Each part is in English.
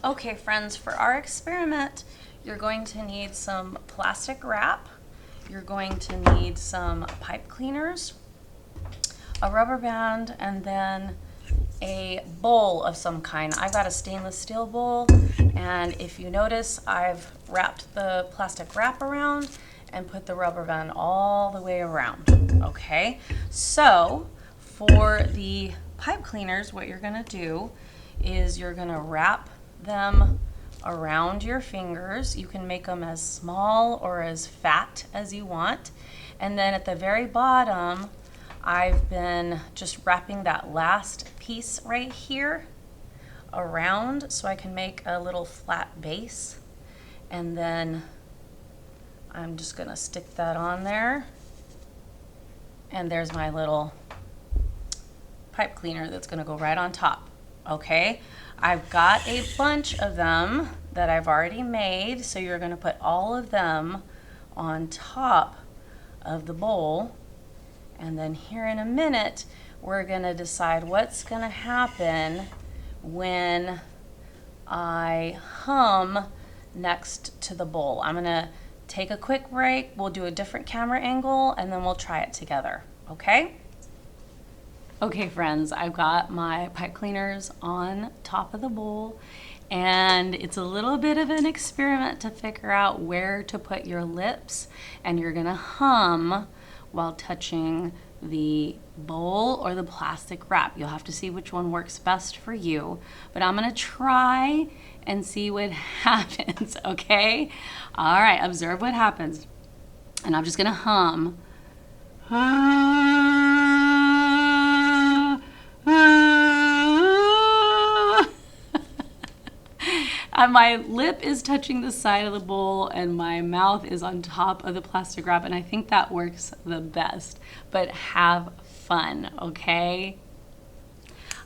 Okay, friends, for our experiment, you're going to need some plastic wrap. You're going to need some pipe cleaners, a rubber band, and then a bowl of some kind. I've got a stainless steel bowl, and if you notice, I've wrapped the plastic wrap around and put the rubber band all the way around. Okay, so for the pipe cleaners, what you're gonna do is you're gonna wrap them around your fingers. You can make them as small or as fat as you want. And then at the very bottom, I've been just wrapping that last piece right here around so I can make a little flat base. And then I'm just gonna stick that on there. And there's my little pipe cleaner that's gonna go right on top. Okay, I've got a bunch of them that I've already made, so you're gonna put all of them on top of the bowl. And then here in a minute, we're gonna decide what's gonna happen when I hum next to the bowl. I'm gonna take a quick break, we'll do a different camera angle, and then we'll try it together, okay? Okay, friends, I've got my pipe cleaners on top of the bowl, and it's a little bit of an experiment to figure out where to put your lips, and you're gonna hum while touching the bowl or the plastic wrap. You'll have to see which one works best for you, but I'm gonna try and see what happens, okay? All right, observe what happens. And I'm just gonna hum. My lip is touching the side of the bowl and my mouth is on top of the plastic wrap, and I think that works the best. But have fun, okay?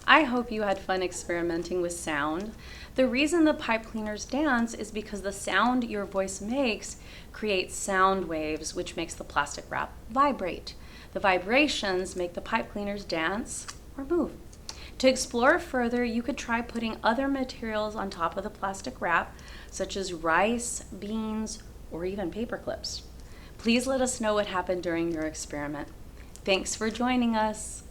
I hope you had fun experimenting with sound. The reason the pipe cleaners dance is because the sound your voice makes creates sound waves, which makes the plastic wrap vibrate. The vibrations make the pipe cleaners dance or move. To explore further, you could try putting other materials on top of the plastic wrap, such as rice, beans, or even paper clips. Please let us know what happened during your experiment. Thanks for joining us.